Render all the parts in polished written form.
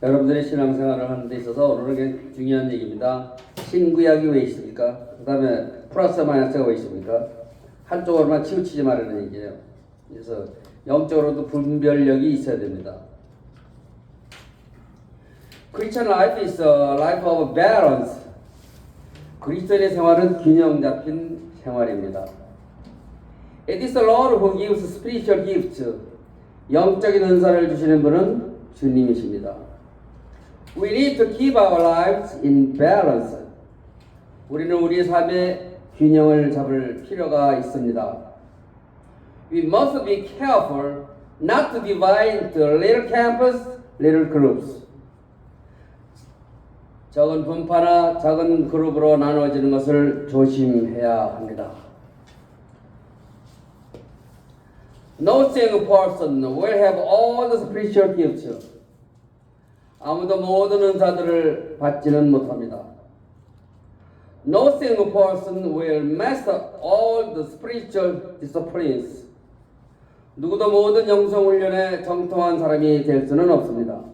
여러분들이 신앙생활을 하는 데 있어서 오늘은 굉장히 중요한 얘기입니다. 신구약이 왜 있습니까? 그 다음에 플러스 마이너스가 왜 있습니까? 한쪽으로만 치우치지 말라는 얘기예요. 그래서 영적으로도 분별력이 있어야 됩니다. Christian life is a life of balance. 그리스도인의 생활은 균형 잡힌 생활입니다. It is the Lord who gives spiritual gifts. 영적인 은사를 주시는 분은 주님이십니다. We need to keep our lives in balance. 우리는 우리의 삶의 균형을 잡을 필요가 있습니다. We must be careful not to divide into little camps, little groups. 적은 분파나 작은 그룹으로 나누어지는 것을 조심해야 합니다. No single person will have all the spiritual gifts. 아무도 모든 은사들을 받지는 못합니다. No single person will master all the spiritual disciplines. 누구도 모든 영성훈련에 정통한 사람이 될 수는 없습니다.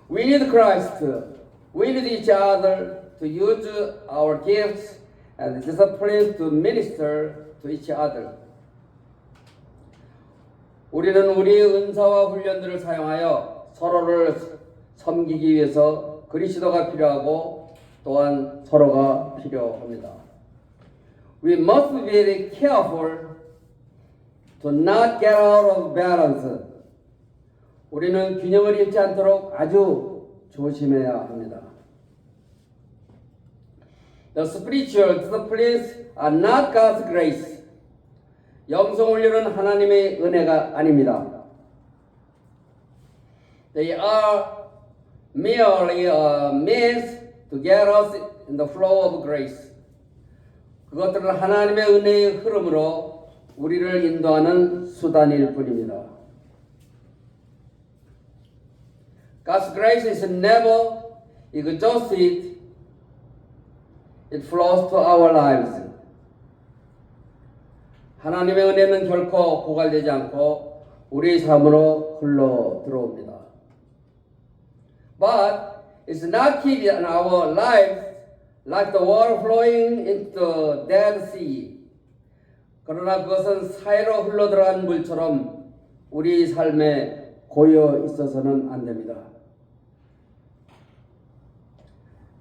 We need Christ. We need each other to use our gifts and disciplines to minister to each other. 우리는 우리의 은사와 훈련들을 사용하여 서로를 섬기기 위해서 그리스도가 필요하고 또한 서로가 필요합니다. We must be very careful to not get out of balance. 우리는 균형을 잃지 않도록 아주 조심해야 합니다. The spiritual disciplines are not God's grace. 영성훈련은 하나님의 은혜가 아닙니다. They are merely a means to get us in the flow of grace. 그것들은 하나님의 은혜의 흐름으로 우리를 인도하는 수단일 뿐입니다. God's grace is never exhausted. It flows to our lives. 하나님의 은혜는 결코 고갈되지 않고 우리의 삶으로 흘러 들어옵니다. But it's not keeping in our lives like the water flowing into the Dead Sea. 그러나 그것은 사해로 흘러 들어간 물처럼 우리 삶에 고여 있어서는 안 됩니다.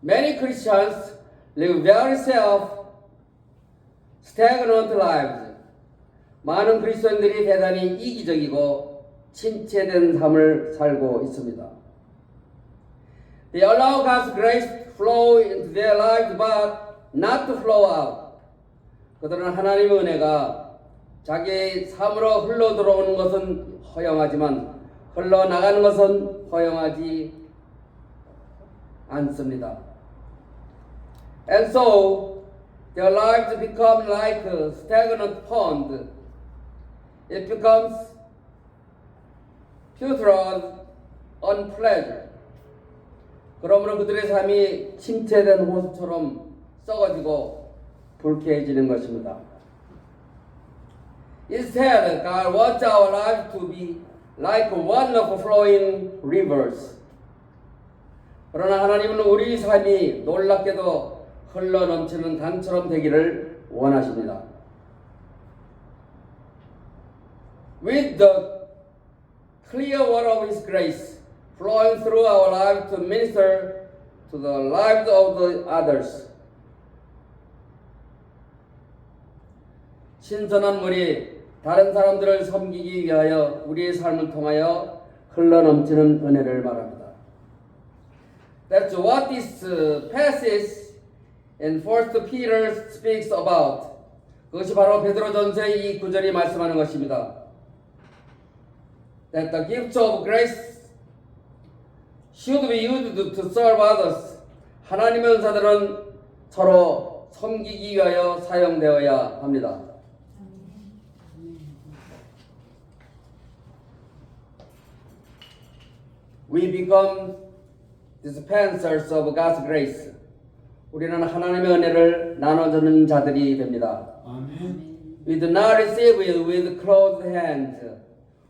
Many Christians live very self-stagnant lives. 많은 그리스도인들이 대단히 이기적이고 침체된 삶을 살고 있습니다. They allow God's grace to flow into their lives, but not to flow out. 그들은 하나님의 은혜가 자기의 삶으로 흘러 들어오는 것은 허용하지만 흘러나가는 것은 허용하지 않습니다. And so, their lives become like a stagnant pond. It becomes putrid, unpleasant. 그러므로 그들의 삶이 침체된 호수처럼 썩어지고 불쾌해지는 것입니다. Instead, God wants our lives to be like wonderful flowing rivers. 그러나 하나님은 우리 삶이 놀랍게도 흘러 넘치는 강처럼 되기를 원하십니다. With the clear water of His grace flowing through our lives to minister to the lives of the others. 신선한 물이 다른 사람들을 섬기기 위하여 우리의 삶을 통하여 흘러 넘치는 은혜를 말합니다. That's what this passage in 1 Peter speaks about. 그것이 바로 베드로전서의 이 구절이 말씀하는 것입니다. That the gifts of grace should be used to serve others. 하나님의 은사들은 서로 섬기기 위하여 사용되어야 합니다. We become dispensers of God's grace. 우리는 하나님의 은혜를 나눠주는 자들이 됩니다. 아멘. We do not receive it with closed hands.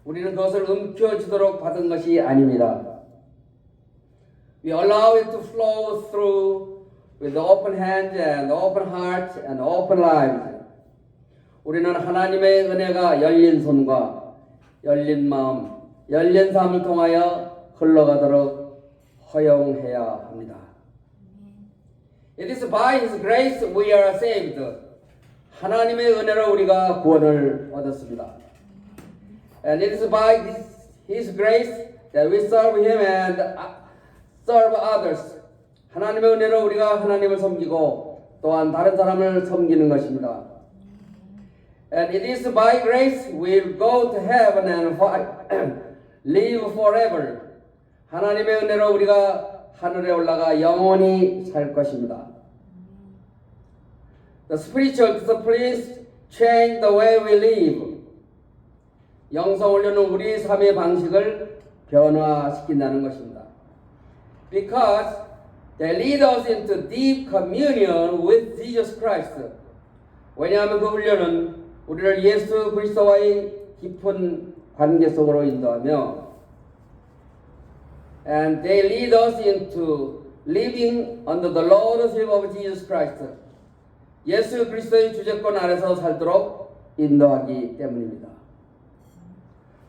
우리는 그것을 움켜쥐도록 받은 것이 아닙니다. We allow it to flow through with open hands and open hearts and open lives. 우리는 하나님의 은혜가 열린 손과 열린 마음, 열린 삶을 통하여 흘러가도록 허용해야 합니다. It is by His grace we are saved. 하나님의 은혜로 우리가 구원을 얻었습니다. And it is by His grace that we serve Him and serve others. 하나님의 은혜로 우리가 하나님을 섬기고 또한 다른 사람을 섬기는 것입니다. And it is by grace we'll go to heaven and live forever. 하나님의 은혜로 우리가 하늘에 올라가 영원히 살 것입니다. The spiritual disciplines change the way we live. 영성 훈련은 우리 삶의 방식을 변화시킨다는 것입니다. Because they lead us into deep communion with Jesus Christ. 왜냐하면 그 훈련은 우리를 예수 그리스도와의 깊은 관계 속으로 인도하며 and they lead us into living under the lordship of Jesus Christ. 예수 그리스도의 주재권 아래서 살도록 인도하기 때문입니다.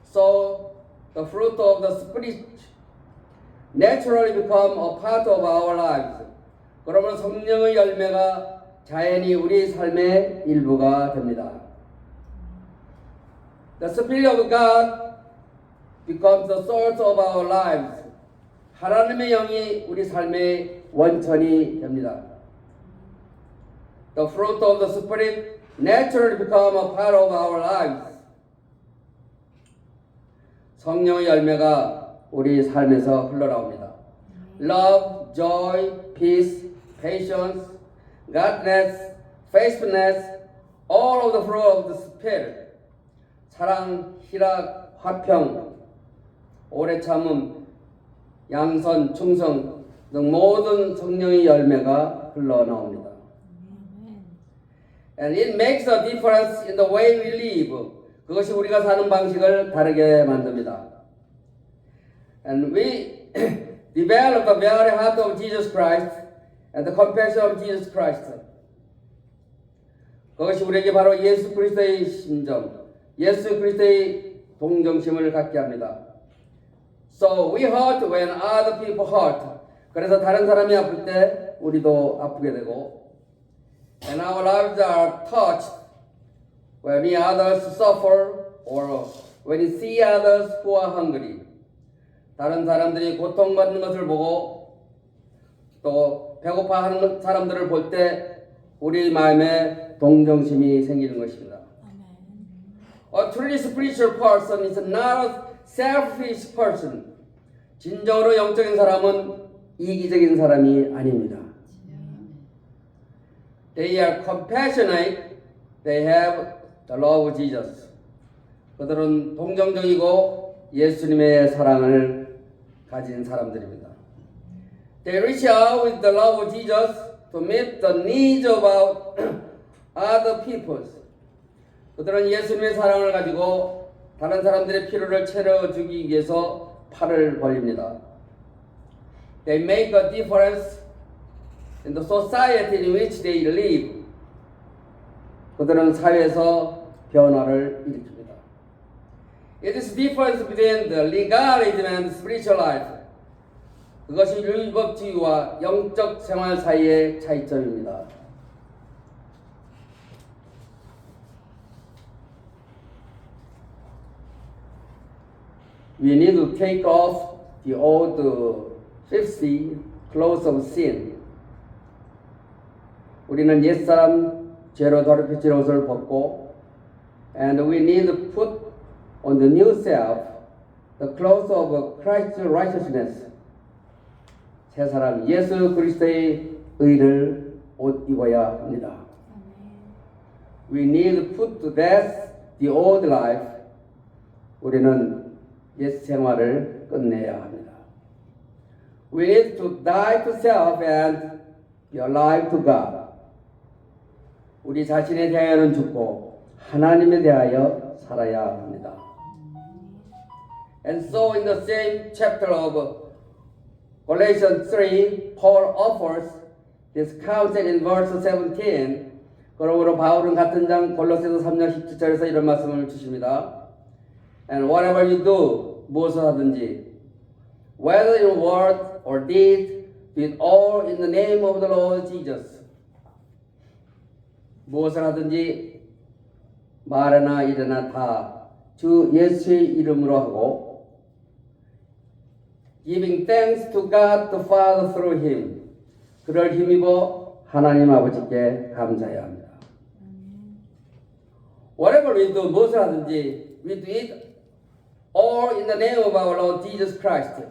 So the fruit of the Spirit naturally become a part of our lives. 그러면 성령의 열매가 자연히 우리 삶의 일부가 됩니다. The Spirit of God becomes the source of our lives. 하나님의 영이 우리 삶의 원천이 됩니다. The fruit of the Spirit naturally become a part of our lives. 성령의 열매가 우리 삶에서 흘러나옵니다. Love, joy, peace, patience, godliness, faithfulness, all of the fruit of the Spirit. 사랑, 희락, 화평, 오래 참음, 양선, 충성 등 모든 성령의 열매가 흘러나옵니다. And it makes a difference in the way we live. 그것이 우리가 사는 방식을 다르게 만듭니다. And we develop the very heart of Jesus Christ and the compassion of Jesus Christ. 그것이 우리에게 바로 예수 그리스도의 심정, 예수 그리스도의 동정심을 갖게 합니다. So we hurt when other people hurt. 그래서 다른 사람이 아플 때 우리도 아프게 되고 and our lives are touched when we others suffer or when we see others who are hungry. 다른 사람들이 고통받는 것을 보고 또 배고파하는 사람들을 볼 때 우리 마음에 동정심이 생기는 것입니다. A truly spiritual person is not a selfish person. 진정으로 영적인 사람은 이기적인 사람이 아닙니다. They are compassionate. They have the love of Jesus. 그들은 동정적이고 예수님의 사랑을 가진 사람들입니다. They reach out with the love of Jesus to meet the needs of other peoples. 그들은 예수님의 사랑을 가지고 다른 사람들의 필요를 채워주기 위해서 팔을 벌립니다. They make a difference in the society in which they live. 그들은 사회에서 변화를 일으킵니다. It is difference between the legalism and spiritual life. 그것이 율법주의와 영적 생활 사이의 차이점입니다. We need to take off the old filthy clothes of sin. 우리는 옛사람 죄로 더럽혀진 옷을 벗고 and we need to put on the new self the clothes of Christ's righteousness. 새 사람 예수 그리스도의 의를 옷 입어야 합니다. We need to put to death the old life. 우리는 옛 생활을 끝내야 합니다. We need to die to self and be alive to God. 우리 자신에 대하여는 죽고 하나님에 대하여 살아야 합니다. And so in the same chapter of Galatians 3, Paul offers this counsel in verse 17. 그러므로 바울은 같은 장 골로새서 3장 17절에서 이런 말씀을 주십니다. And whatever you do, 무엇을 하든지, whether in word or deed, do it all in the name of the Lord Jesus. 무엇을 하든지 말이나 일이나 다 주 예수의 이름으로 하고 giving thanks to God the Father through Him. 그를 힘입어 하나님 아버지께 감사해야 합니다. Whatever we do, 무엇을 하든지 we do it all in the name of our Lord Jesus Christ.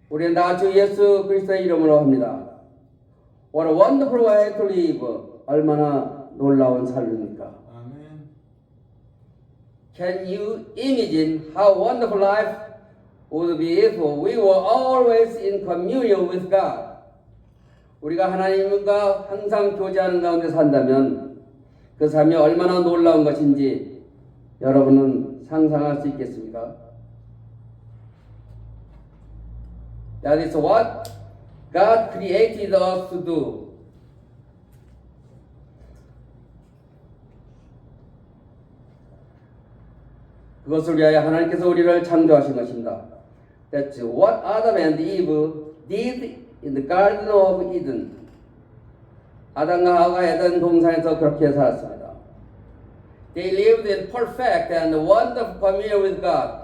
우리는 다 주 예수 그리스도의 이름으로 합니다. What a wonderful way to live. 얼마나 놀라운 삶입니까? Can you imagine how wonderful life would be if we were always in communion with God? 우리가 하나님과 항상 교제하는 가운데 산다면 그 삶이 얼마나 놀라운 것인지 여러분은 상상할 수 있겠습니까? That is what God created us to do. 그것을 위하여 하나님께서 우리를 창조하신 것입니다. That's what Adam and Eve did in the Garden of Eden. 아담과 하와가 에덴 동산에서 그렇게 살았습니다. They lived in perfect and wonderful communion with God.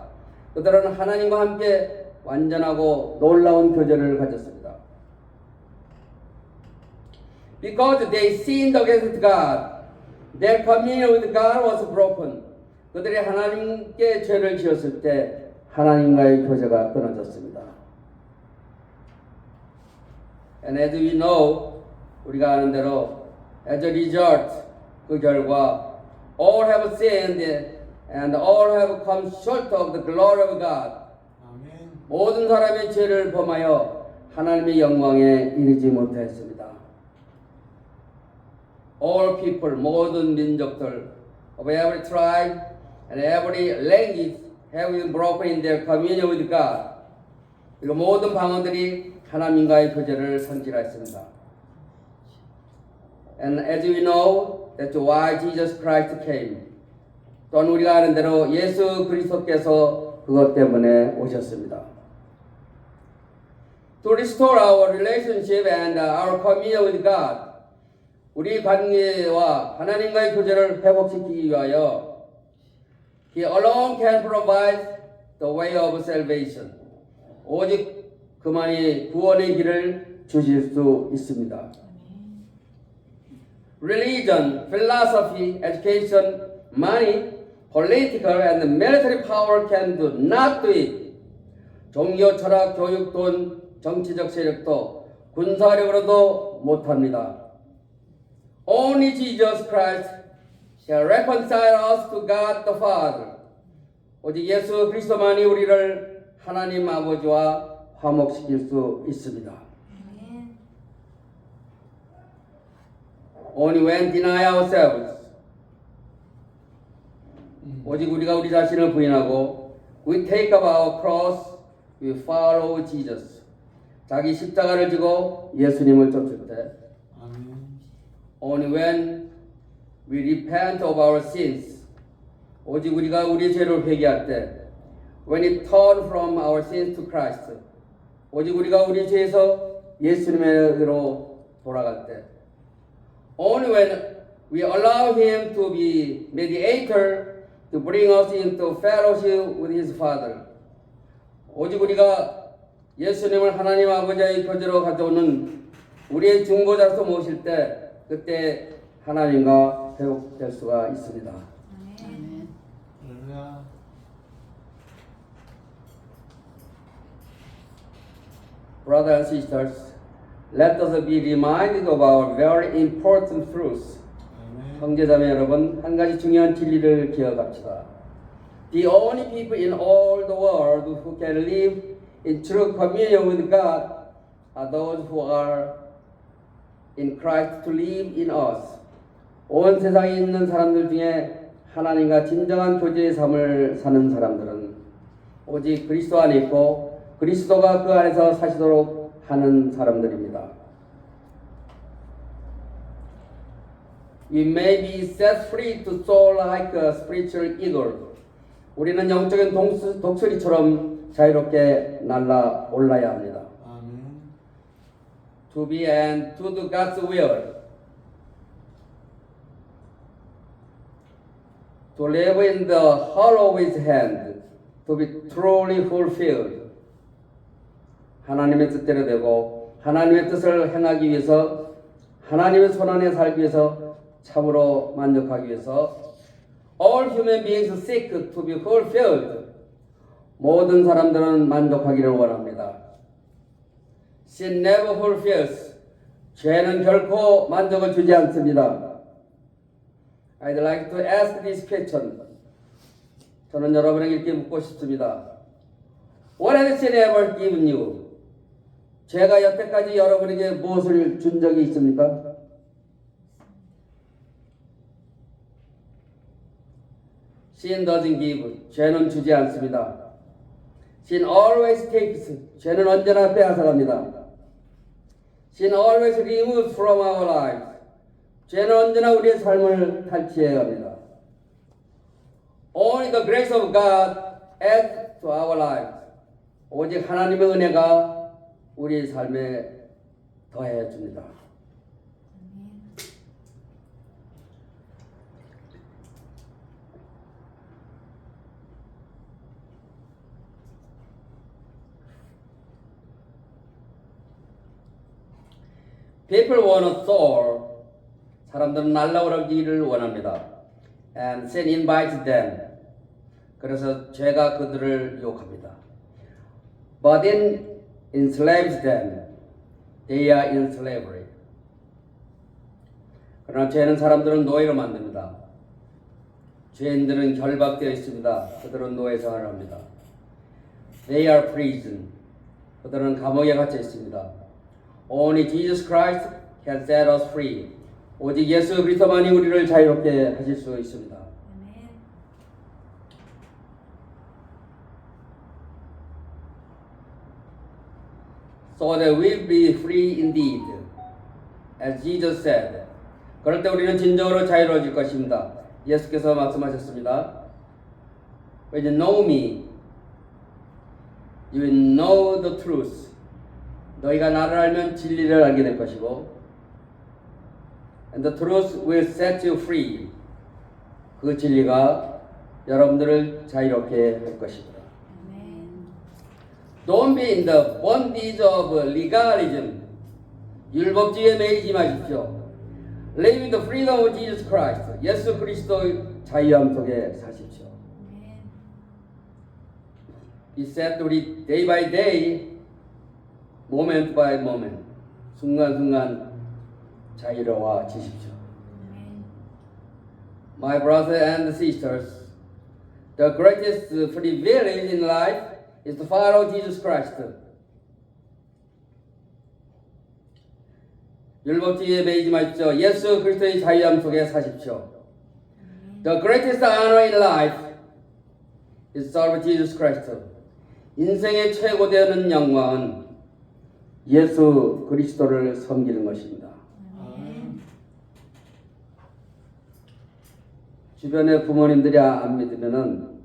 그들은 하나님과 함께 완전하고 놀라운 교제를 가졌습니다. Because they sinned against God, their communion with God was broken. 그들이 하나님께 죄를 지었을 때 하나님과의 교제가 끊어졌습니다. And as we know, 우리가 아는 대로 as a result, 그 결과 all have sinned and all have come short of the glory of God. 아멘. 모든 사람이 죄를 범하여 하나님의 영광에 이르지 못했습니다. All people, 모든 민족들 of every tribe and every language have been broken in their communion with God. 그리고 모든 방언들이 하나님과의 교제를 상실했습니다. And as we know, that's why Jesus Christ came. 또한 우리가 아는 대로 예수 그리스도께서 그것 때문에 오셨습니다. To restore our relationship and our communion with God. 우리 관계와 하나님과의 교제를 회복시키기 위하여 He alone can provide the way of salvation. 오직 그만이 구원의 길을 주실 수 있습니다. Religion, philosophy, education, money, political and military power can do not do it. 종교, 철학, 교육, 돈, 정치적 세력도 군사력으로도 못합니다. Only Jesus Christ shall reconcile us to God the Father. 오직 예수 그리스도만이 우리를 하나님 아버지와 화목시킬 수 있습니다. Only when deny ourselves. 오직 우리가 우리 자신을 부인하고 we take up our cross, we follow Jesus. 자기 십자가를 지고 예수님을 쫓을 때 Only when we repent of our sins. 오직 우리가 우리 죄를 회개할 때 When we turn from our sins to Christ. 오직 우리가 우리 죄에서 예수님으로 돌아갈 때 Only when we allow Him to be mediator to bring us into fellowship with His Father. 오직 우리가 예수님을 하나님 아버지의 교제로 가져오는 우리의 중보자로서 모실 때 그때 하나님과 회복될 수가 있습니다. 아멘. Brothers and sisters, let us be reminded of our very important truths. 형제자매 여러분, 한 가지 중요한 진리를 기억합시다. The only people in all the world who can live in true communion with God are those who are in Christ to live in us. 온 세상에 있는 사람들 중에 하나님과 진정한 교제의 삶을 사는 사람들은 오직 그리스도 안에 있고 그리스도가 그 안에서 사시도록 하는 사람들입니다. We may be set free to soar like a spiritual eagle. 우리는 영적인 독수리처럼 자유롭게 날아 올라야 합니다. 아멘. To be and to do God's will. To live in the hollow of His hand. To be truly fulfilled. 하나님의 뜻대로 되고 하나님의 뜻을 행하기 위해서 하나님의 손안에 살기 위해서 참으로 만족하기 위해서 All human beings seek to be fulfilled. 모든 사람들은 만족하기를 원합니다. Sin never fulfills. 죄는 결코 만족을 주지 않습니다. I'd like to ask this question. 저는 여러분에게 이렇게 묻고 싶습니다. What has sin ever given you? 죄가 여태까지 여러분에게 무엇을 준 적이 있습니까? Sin doesn't give. 죄는 주지 않습니다. Sin always takes. 죄는 언제나 빼앗아갑니다. Sin always removes from our lives. 죄는 언제나 우리의 삶을 탈취해 갑니다. Only the grace of God adds to our lives. 오직 하나님의 은혜가 우리의 삶에 더해 줍니다. People want to soar. 사람들은 날아오르기를 원합니다. And sin invites them. 그래서 죄가 그들을 유혹합니다. But it enslaves them. They are in slavery. 그러나 죄는 사람들은 노예로 만듭니다. 죄인들은 결박되어 있습니다. 그들은 노예 생활을 합니다. They are prison. 그들은 감옥에 갇혀 있습니다. Only Jesus Christ can set us free. 오직 예수 그리스도만이 우리를 자유롭게 하실 수 있습니다. So that we'll be free indeed, as Jesus said. 그럴 때 우리는 진정으로 자유로워질 것입니다. 예수께서 말씀하셨습니다. When you know me, you will know the truth. 너희가 나를 알면 진리를 알게 될 것이고 And the truth will set you free. 그 진리가 여러분들을 자유롭게 할 것입니다. Don't be in the bondage of legalism. 율법주의에 매이지 마십시오. Live in the freedom of Jesus Christ. 예수 그리스도의 자유함 속에 사십시오. He said 우리 day by day, moment by moment, 순간순간 자유로워지십시오. My brothers and sisters, the greatest privilege in life is to follow Jesus Christ. 율법주의에 매이지 마십시오. 예수 그리스도의 자유함 속에 사십시오. The greatest honor in life is to serve Jesus Christ. 인생의 최고되는 영광은 예수 그리스도를 섬기는 것입니다. 주변의 부모님들이 안 믿으면은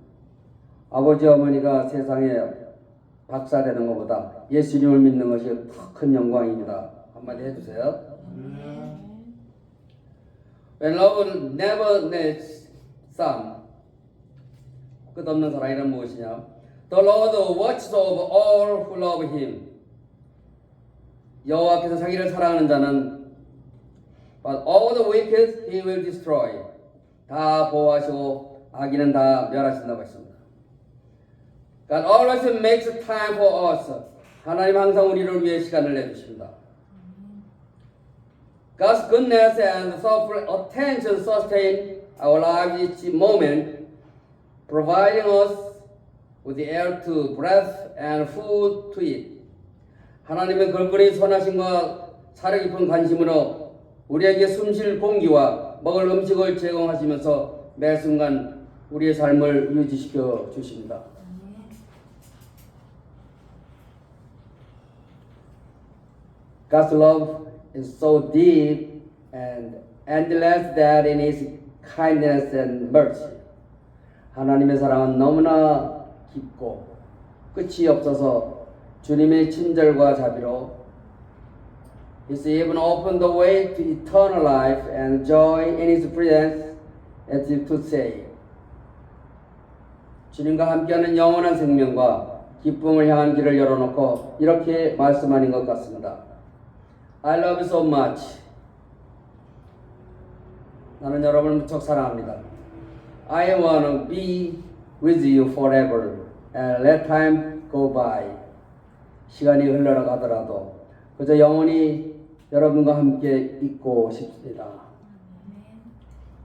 아버지 어머니가 세상에 박사 되는 것보다 예수님을 믿는 것이 더 큰 영광입니다. 한마디 해주세요. When love never needs some. 끝없는 사랑이란 무엇이냐? The Lord watches over all who love Him. 여호와께서 자기를 사랑하는 자는 But all the wicked He will destroy. 다 보호하시고 악인은 다 멸하신다고 했습니다. God always makes time for us. 하나님 항상 우리를 위해 시간을 내주십니다. God's goodness and thoughtful attention sustain our lives each moment, providing us with the air to breathe and food to eat. 하나님의 걸거리 선하심과 사려 깊은 관심으로 우리에게 숨쉴 공기와 먹을 음식을 제공하시면서 매 순간 우리의 삶을 유지시켜 주십니다. God's love is so deep and endless that in His kindness and mercy. 하나님의 사랑은 너무나 깊고 끝이 없어서 주님의 친절과 자비로 He's even opened the way to eternal life and joy in His presence, as if to say, 주님과 함께하는 영원한 생명과 기쁨을 향한 길을 열어놓고 이렇게 말씀하는 것 같습니다. I love you so much. 나는 여러분을 무척 사랑합니다. I want to be with you forever and let time go by. 시간이 흘러가더라도 그저 영원히 여러분과 함께 있고 싶습니다.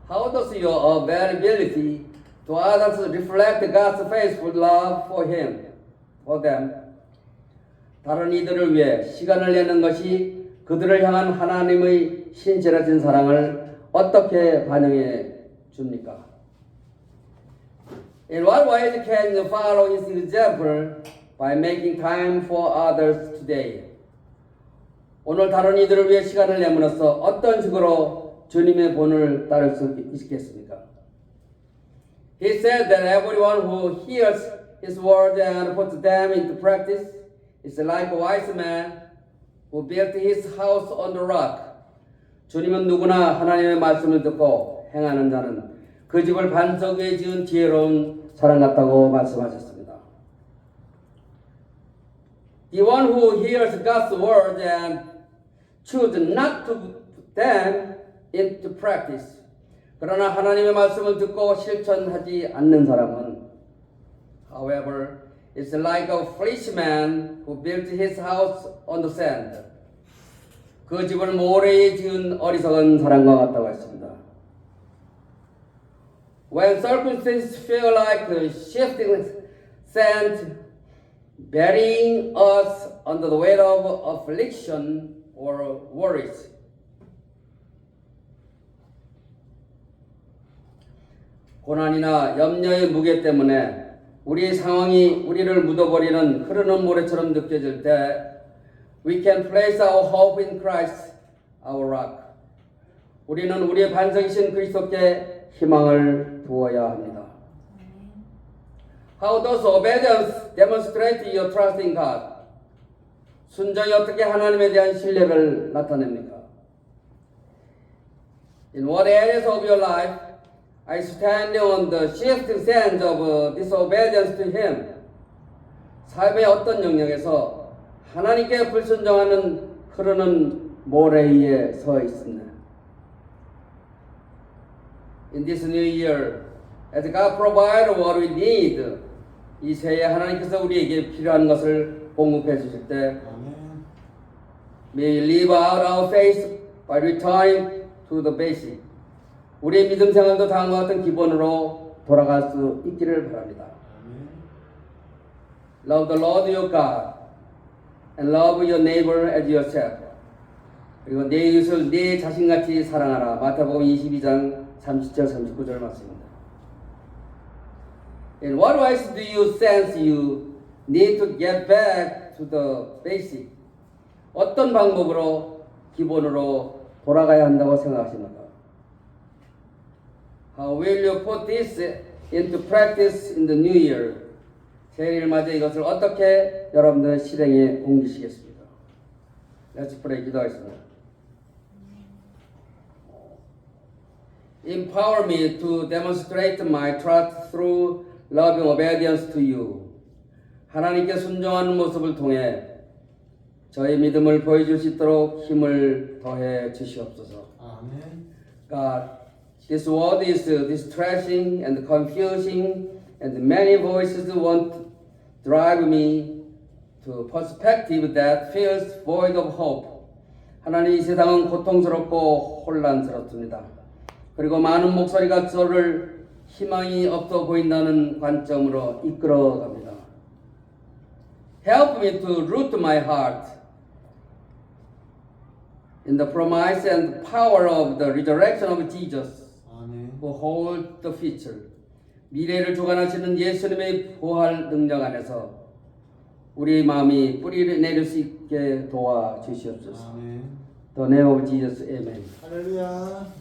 How does your availability to others reflect God's faithful love for Him, for them? 다른 이들을 위해 시간을 내는 것이 그들을 향한 하나님의 신실하신 사랑을 어떻게 반영해 줍니까? In what ways can you follow His example by making time for others today? 오늘 다른 이들을 위해 시간을 내므로써 어떤 식으로 주님의 본을 따를 수 있겠습니까? He said that everyone who hears His word and puts them into practice is like a wise man who built his house on the rock. 주님은 누구나 하나님의 말씀을 듣고 행하는 자는 그 집을 반석 위에 지은 지혜로운 사람 같다고 말씀하셨습니다. The one who hears God's word and chooses not to put them into practice. 그러나 하나님의 말씀을 듣고 실천하지 않는 사람은 however, is like a foolish man who built his house on the sand. 그 집을 모래에 지은 어리석은 사람과 같다고 했습니다. When circumstances feel like shifting sand, burying us under the weight of affliction or worries. 고난이나 염려의 무게 때문에 우리 상황이 우리를 묻어버리는 흐르는 모래처럼 느껴질 때 we can place our hope in Christ, our rock. 우리는 우리의 반석이신 그리스도께 희망을 두어야 합니다. How does obedience demonstrate your trust in God? 순종이 어떻게 하나님에 대한 신뢰를 나타냅니까? In what areas of your life I stand on the shifting sands of disobedience to Him? 삶의 어떤 영역에서 하나님께 불순종하는 흐르는 모래 위에 서 있습니다. In this new year, as God provides what we need, 이 새해 하나님께서 우리에게 필요한 것을 공급해 주실 때, may we live out our faith by returning to the basic. 우리의 믿음 생활도 다음과 같은 기본으로 돌아갈 수 있기를 바랍니다. Love the Lord your God and love your neighbor as yourself. 그리고 내 이웃을 내 자신같이 사랑하라. 마태복음 22장 30절 39절 말씀입니다. In what ways do you sense you need to get back to the basic? 어떤 방법으로 기본으로 돌아가야 한다고 생각하십니까? How will you put this into practice in the new year? 새해를 맞아 이것을 어떻게 여러분들 실행에 옮기시겠습니까? Let's pray. 기도하겠습니다. Empower me to demonstrate my trust through loving obedience to you. 하나님께 순종하는 모습을 통해 저의 믿음을 보여줄 수 있도록 힘을 더해 주시옵소서. 아멘. God, this world is distressing and confusing, and many voices want to drive me to perspective that feels void of hope. 하나님, 이 세상은 고통스럽고 혼란스럽습니다. 그리고 많은 목소리가 저를 희망이 없어 보인다는 관점으로 이끌어갑니다. Help me to root my heart in the promise and power of the resurrection of Jesus, 아멘. who holds the future. 미래를 주관하시는 예수님의 부활 능력 안에서 우리 마음이 뿌리를 내릴 수 있게 도와 주시옵소서. 아멘. The name of Jesus, Amen. 할렐루야.